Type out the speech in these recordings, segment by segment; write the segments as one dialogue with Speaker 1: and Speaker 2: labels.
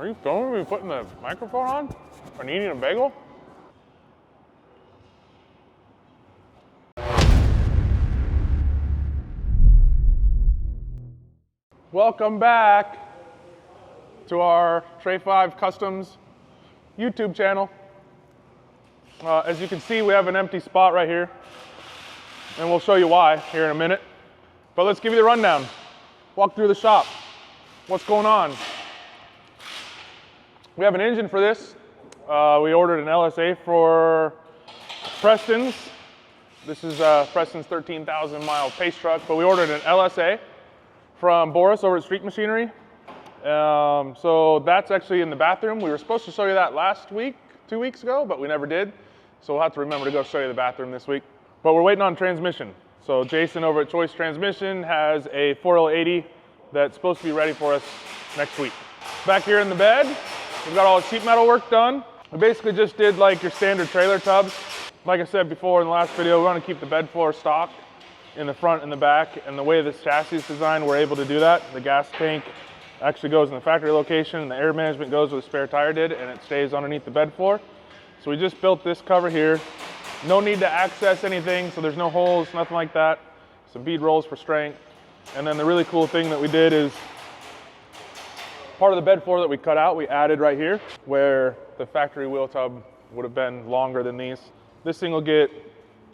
Speaker 1: Are you filming me putting the microphone on? Or eating a bagel? Welcome back to our Tre 5 Customs YouTube channel. As you can see, we have an empty spot right here, and we'll show you why here in a minute. But let's give you the rundown. Walk through the shop. What's going on? We have an engine for this. We ordered an LSA for Preston's. This is Preston's 13,000 mile pace truck, but we ordered an LSA from Boris over at Street Machinery. So that's actually in the bathroom. We were supposed to show you that last week, 2 weeks ago, but we never did. So we'll have to remember to go show you the bathroom this week. But we're waiting on transmission. So Jason over at Choice Transmission has a 4L80 that's supposed to be ready for us next week. Back here in the bed, we've got all the sheet metal work done. We basically just did like your standard trailer tubs. Like I said before in the last video, we want to keep the bed floor stock in the front and the back, and the way this chassis is designed, we're able to do that. The gas tank actually goes in the factory location, and the air management goes where the spare tire did, and it stays underneath the bed floor. So we just built this cover here. No need to access anything, so there's no holes, nothing like that. Some bead rolls for strength. And then the really cool thing that we did is part of the bed floor that we cut out, we added right here, where the factory wheel tub would have been longer than these. This thing will get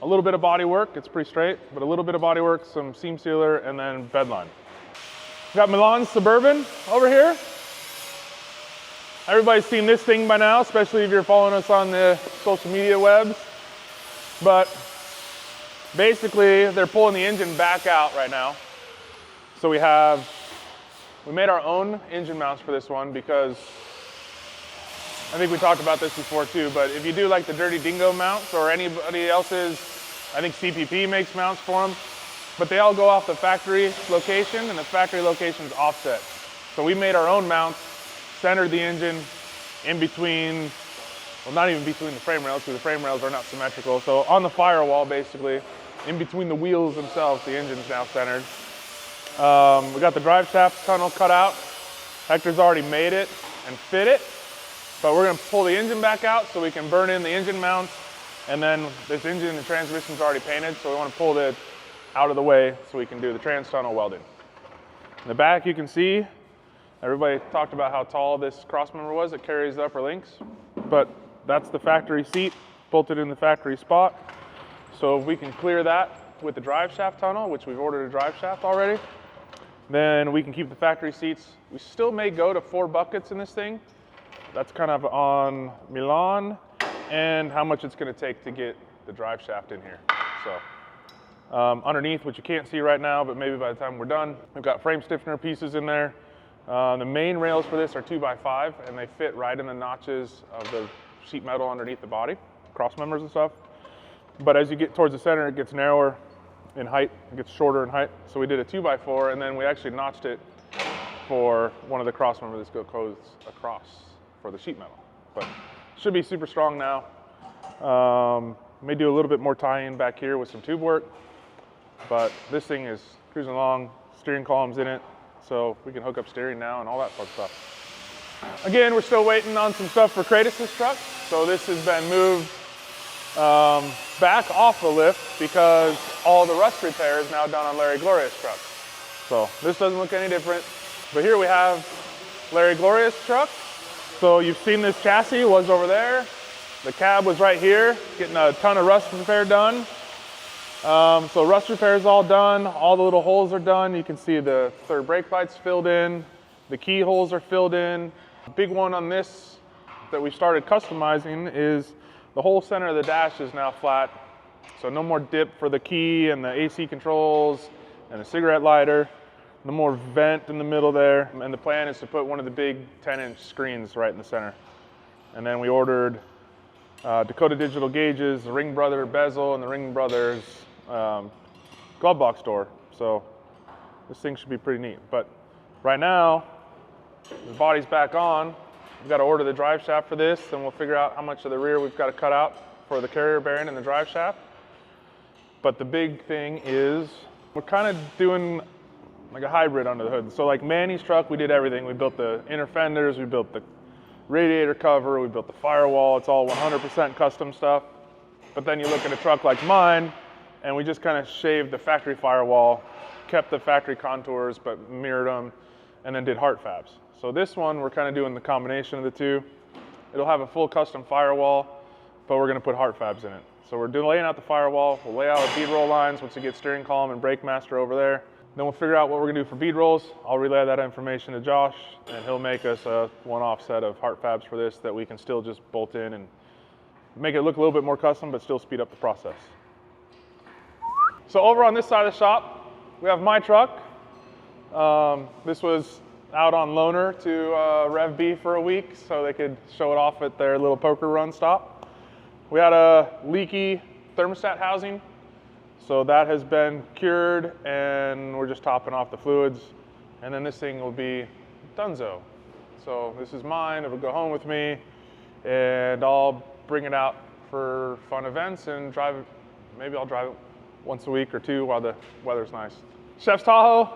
Speaker 1: a little bit of body work, it's pretty straight, but a little bit of body work, some seam sealer, and then bed line. We've got Milan's Suburban over here. Everybody's seen this thing by now, especially if you're following us on the social media webs. But basically, they're pulling the engine back out right now. So we made our own engine mounts for this one because I think we talked about this before too, but if you do like the Dirty Dingo mounts or anybody else's, I think CPP makes mounts for them, but they all go off the factory location, and the factory location is offset. So we made our own mounts, centered the engine in between, well, not even between the frame rails, because the frame rails are not symmetrical. So on the firewall, basically, in between the wheels themselves, the engine's now centered. We got the drive shaft tunnel cut out. Hector's already made it and fit it. But we're going to pull the engine back out so we can burn in the engine mounts, and then this engine and transmission's already painted, so we want to pull it out of the way so we can do the trans tunnel welding. In the back you can see, everybody talked about how tall this crossmember was. It carries the upper links, but that's the factory seat bolted in the factory spot. So if we can clear that with the drive shaft tunnel, which we've ordered a drive shaft already, then we can keep the factory seats. We still may go to 4 buckets in this thing. That's kind of on Milan and how much it's going to take to get the drive shaft in here. So underneath, which you can't see right now, but maybe by the time we're done, we've got frame stiffener pieces in there. The main rails for this are 2x5, and they fit right in the notches of the sheet metal underneath the body, cross members and stuff. But as you get towards the center, it gets narrower in height, it gets shorter in height. So we did a 2x4, and then we actually notched it for one of the cross members that goes across for the sheet metal. But should be super strong now. May do a little bit more tie-in back here with some tube work, but this thing is cruising along, steering column's in it, so we can hook up steering now and all that fun stuff. Again, we're still waiting on some stuff for Kratos' truck, so this has been moved back off the lift because all the rust repair is now done on Larry Gloria's truck. So this doesn't look any different, but here we have Larry Gloria's truck. So you've seen this chassis was over there. The cab was right here, getting a ton of rust repair done. So rust repair is all done. All the little holes are done. You can see the third brake lights filled in. The keyholes are filled in. The big one on this that we started customizing is the whole center of the dash is now flat. So no more dip for the key and the AC controls and the cigarette lighter. No more vent in the middle there. And the plan is to put one of the big 10-inch screens right in the center. And then we ordered Dakota Digital gauges, the Ring Brother bezel, and the Ring Brothers glove box door. So this thing should be pretty neat. But right now, the body's back on. We've got to order the drive shaft for this, and we'll figure out how much of the rear we've got to cut out for the carrier bearing and the drive shaft. But the big thing is we're kind of doing like a hybrid under the hood. So like Manny's truck, we did everything. We built the inner fenders, we built the radiator cover, we built the firewall. It's all 100% custom stuff. But then you look at a truck like mine, and we just kind of shaved the factory firewall, kept the factory contours, but mirrored them, and then did heart fabs. So this one, we're kind of doing the combination of the two. It'll have a full custom firewall, but we're gonna put heart fabs in it. So we're laying out the firewall, we'll lay out our bead roll lines once we get steering column and brake master over there. Then we'll figure out what we're gonna do for bead rolls. I'll relay that information to Josh, and he'll make us a one-off set of heart fabs for this that we can still just bolt in and make it look a little bit more custom, but still speed up the process. So over on this side of the shop, we have my truck. This was out on loaner to Rev B for a week so they could show it off at their little poker run stop. We had a leaky thermostat housing, so that has been cured and we're just topping off the fluids. And then this thing will be donezo. So this is mine, it'll go home with me, and I'll bring it out for fun events and drive it. Maybe I'll drive it once a week or two while the weather's nice. Chef's Tahoe,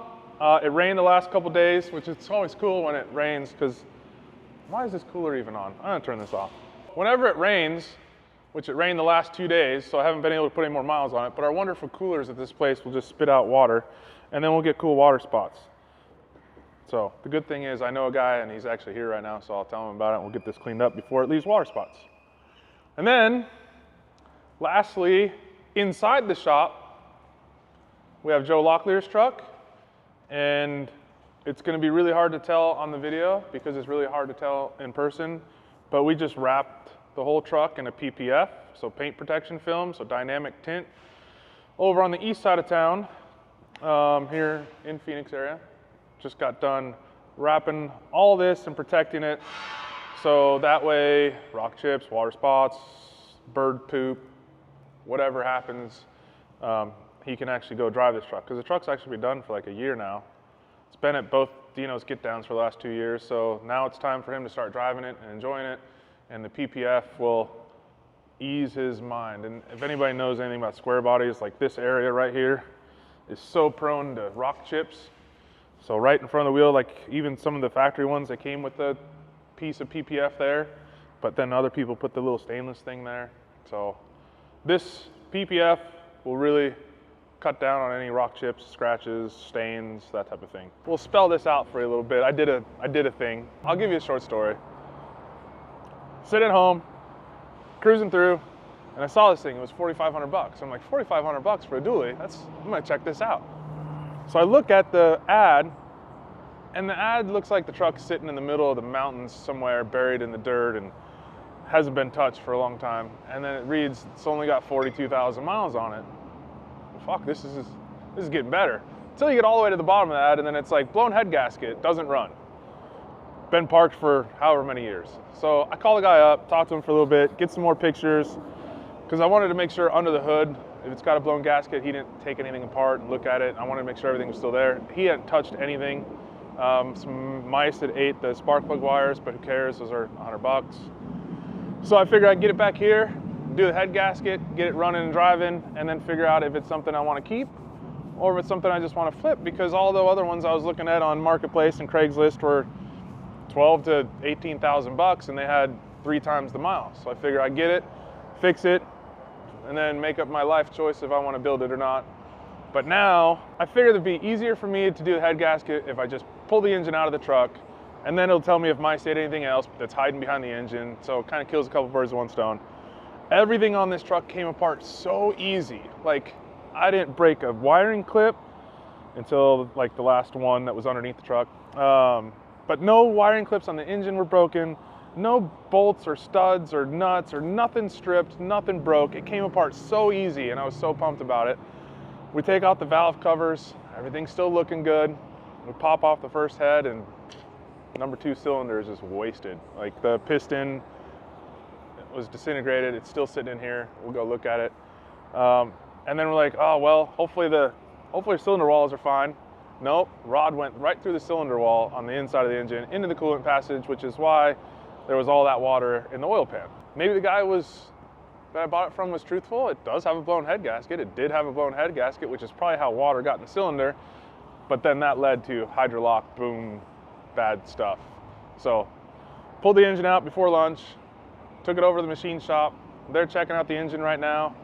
Speaker 1: it rained the last couple days, which is always cool when it rains, because why is this cooler even on? I'm gonna turn this off. Whenever it rains, which it rained the last 2 days, so I haven't been able to put any more miles on it, but our wonderful coolers at this place will just spit out water, and then we'll get cool water spots. So the good thing is I know a guy, and he's actually here right now, so I'll tell him about it, and we'll get this cleaned up before it leaves water spots. And then, lastly, inside the shop, we have Joe Locklear's truck, and it's gonna be really hard to tell on the video because it's really hard to tell in person, but we just wrapped the whole truck in a PPF, so paint protection film, so dynamic tint. Over on the east side of town, here in Phoenix area, just got done wrapping all this and protecting it, so that way rock chips, water spots, bird poop, whatever happens, he can actually go drive this truck, because the truck's actually been done for like a year now. It's been at both Dino's get downs for the last 2 years, so now it's time for him to start driving it and enjoying it, and the PPF will ease his mind. And if anybody knows anything about square bodies, like this area right here is so prone to rock chips. So right in front of the wheel, like even some of the factory ones, they came with the piece of PPF there, but then other people put the little stainless thing there. So this PPF will really cut down on any rock chips, scratches, stains, that type of thing. We'll spell this out for you a little bit. I did a thing. I'll give you a short story. Sitting at home, cruising through, and I saw this thing. It was 4,500 bucks. I'm like, 4,500 bucks for a dually? I'm gonna check this out. So I look at the ad, and the ad looks like the truck's sitting in the middle of the mountains somewhere, buried in the dirt, and hasn't been touched for a long time. And then it reads, it's only got 42,000 miles on it. Fuck, this is getting better. Until you get all the way to the bottom of the ad, and then it's like, blown head gasket, doesn't run. Been parked for however many years. So I call the guy up, talk to him for a little bit, get some more pictures, because I wanted to make sure under the hood, if it's got a blown gasket, he didn't take anything apart and look at it. I wanted to make sure everything was still there. He hadn't touched anything. Some mice had ate the spark plug wires, but who cares? Those are 100 bucks. So I figured I'd get it back here, do the head gasket, get it running and driving, and then figure out if it's something I want to keep or if it's something I just want to flip, because all the other ones I was looking at on Marketplace and Craigslist were 12 to 18,000 bucks, and they had 3 times the miles. So I figured I'd get it, fix it, and then make up my life choice if I want to build it or not. But now I figured it'd be easier for me to do the head gasket if I just pull the engine out of the truck, and then it'll tell me if mice ate anything else that's hiding behind the engine. So it kind of kills a couple birds with one stone. Everything on this truck came apart so easy. Like, I didn't break a wiring clip until like the last one that was underneath the truck. But no wiring clips on the engine were broken. No bolts or studs or nuts or nothing stripped, nothing broke. It came apart so easy, and I was so pumped about it. We take out the valve covers, everything's still looking good. We pop off the first head, and number 2 cylinder is just wasted. Like, the piston was disintegrated. It's still sitting in here. We'll go look at it. And then we're like, oh, well, hopefully cylinder walls are fine. Nope, rod went right through the cylinder wall on the inside of the engine into the coolant passage, which is why there was all that water in the oil pan. Maybe the guy that I bought it from was truthful. It does have a blown head gasket. It did have a blown head gasket, which is probably how water got in the cylinder. but then that led to hydrolock, boom, bad stuff. So pulled the engine out before lunch, took it over to the machine shop. They're checking out the engine right now.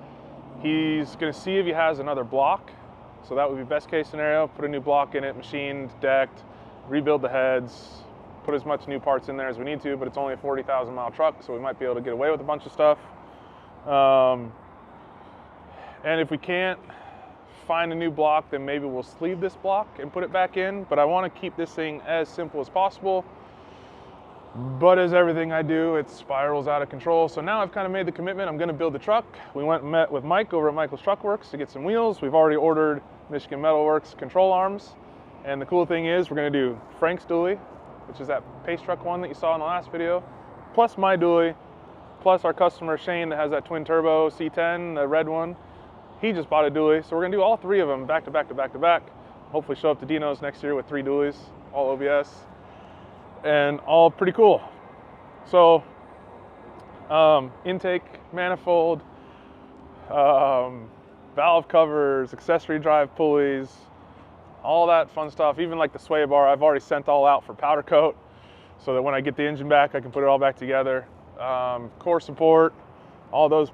Speaker 1: He's gonna see if he has another block. So that would be best case scenario, put a new block in it, machined, decked, rebuild the heads, put as much new parts in there as we need to, but it's only a 40,000 mile truck, so we might be able to get away with a bunch of stuff. And if we can't find a new block, then maybe we'll sleeve this block and put it back in, but I wanna keep this thing as simple as possible. But as everything I do, it spirals out of control. So now I've kind of made the commitment, I'm gonna build the truck. We went and met with Mike over at Michael's Truck Works to get some wheels. We've already ordered Michigan Metal Works control arms. And the cool thing is we're gonna do Frank's dually, which is that Pace Truck one that you saw in the last video, plus my dually, plus our customer Shane that has that twin turbo C10, the red one. He just bought a dually, so we're gonna do all three of them back to back to back to back. Hopefully show up to Dino's next year with 3 dualies, all OBS, and all pretty cool. So intake, manifold, valve covers, accessory drive pulleys, all that fun stuff. Even like the sway bar, I've already sent all out for powder coat so that when I get the engine back, I can put it all back together. Core support, all those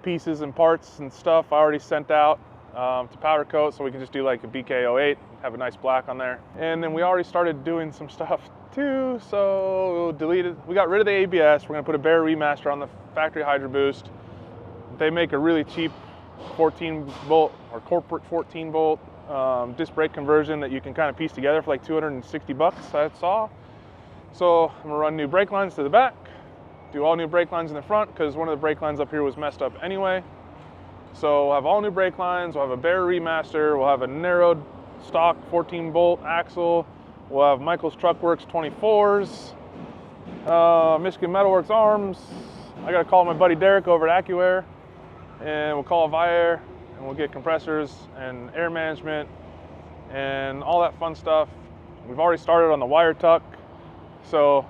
Speaker 1: pieces and parts and stuff I already sent out to powder coat, so we can just do like a BK08, have a nice black on there. And then we already started doing some stuff too, so we got rid of the ABS. We're gonna put a Bear Remaster on the factory Hydro Boost. They make a really cheap 14 volt or corporate 14 volt disc brake conversion that you can kind of piece together for like 260 bucks, I saw. So I'm gonna run new brake lines to the back, do all new brake lines in the front because one of the brake lines up here was messed up anyway. So we'll have all new brake lines, we'll have a Bear Remaster, we'll have a narrowed stock 14 volt axle, we'll have Michael's Truck Works 24s, Michigan Metal Works arms. I gotta call my buddy Derek over at AccuAir, and we'll call Viair, and we'll get compressors and air management and all that fun stuff. We've already started on the wire tuck. So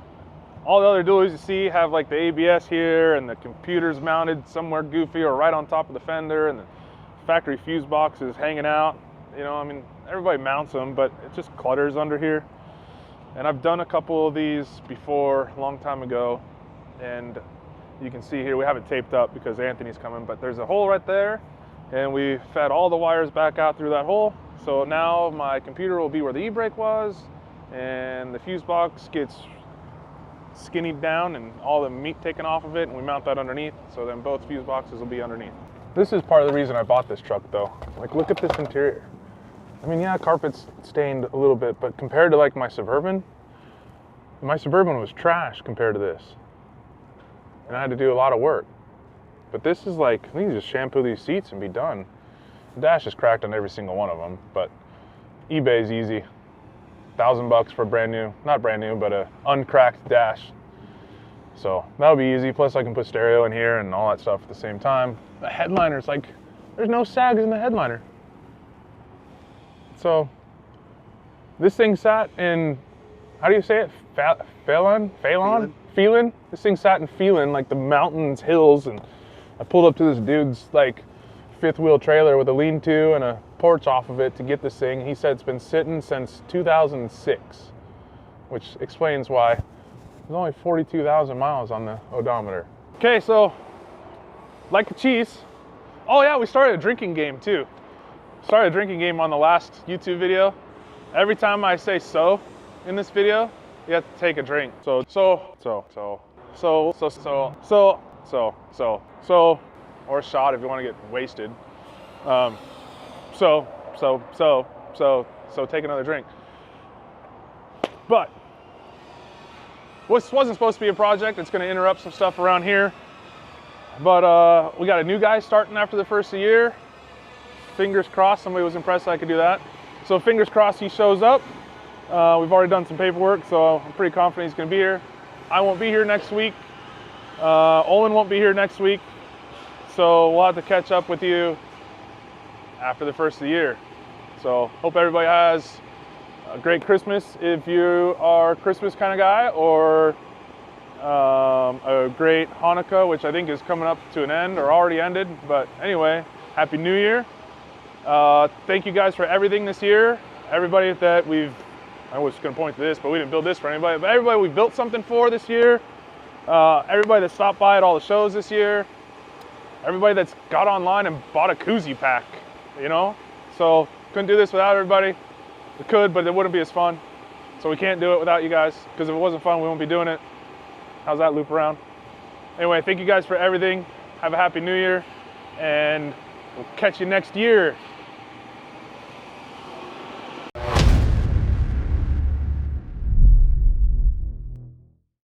Speaker 1: all the other dualies you see have like the ABS here and the computer's mounted somewhere goofy or right on top of the fender, and the factory fuse box is hanging out. You know, I mean, everybody mounts them, but it just clutters under here. And I've done a couple of these before, a long time ago, and you can see here, we have it taped up because Anthony's coming, but there's a hole right there, and we fed all the wires back out through that hole. So now my computer will be where the e-brake was, and the fuse box gets skinnied down and all the meat taken off of it, and we mount that underneath, so then both fuse boxes will be underneath. This is part of the reason I bought this truck though. Like, look at this interior. I mean, yeah, carpet's stained a little bit, but compared to like my Suburban was trash compared to this. And I had to do a lot of work. But this is like, I think you just shampoo these seats and be done. The dash is cracked on every single one of them, but eBay's easy. $1,000 for a brand new, not brand new, but a uncracked dash. So that'll be easy. Plus I can put stereo in here and all that stuff at the same time. The headliner's like, there's no sags in the headliner. So this thing sat in, how do you say it? Phelan? This thing sat in Phelan, like the mountains, hills, and I pulled up to this dude's like 5th wheel trailer with a lean-to and a porch off of it to get this thing. He said it's been sitting since 2006, which explains why there's only 42,000 miles on the odometer. Okay, so like a cheese. Oh yeah, we started a drinking game too. Started a drinking game on the last YouTube video. Every time I say so in this video, you have to take a drink. So, or a shot if you want to get wasted. So, take another drink. But this wasn't supposed to be a project. It's going to interrupt some stuff around here. But we got a new guy starting after the first of the year. Fingers crossed, somebody was impressed I could do that. So fingers crossed he shows up. We've already done some paperwork, so I'm pretty confident he's going to be here. I won't be here next week. Olin won't be here next week. So we'll have to catch up with you after the first of the year. So hope everybody has a great Christmas if you are a Christmas kind of guy, or a great Hanukkah, which I think is coming up to an end or already ended. But anyway, Happy New Year. Thank you guys for everything this year. everybody that I was going to point to this, but we didn't build this for anybody, but everybody we built something for this year, everybody that stopped by at all the shows this year, everybody that's got online and bought a koozie pack, you know? So couldn't do this without everybody. We could, but it wouldn't be as fun. So we can't do it without you guys, because if it wasn't fun, we won't be doing it. How's that loop around? Anyway, thank you guys for everything. Have a happy new year, and we'll catch you next year.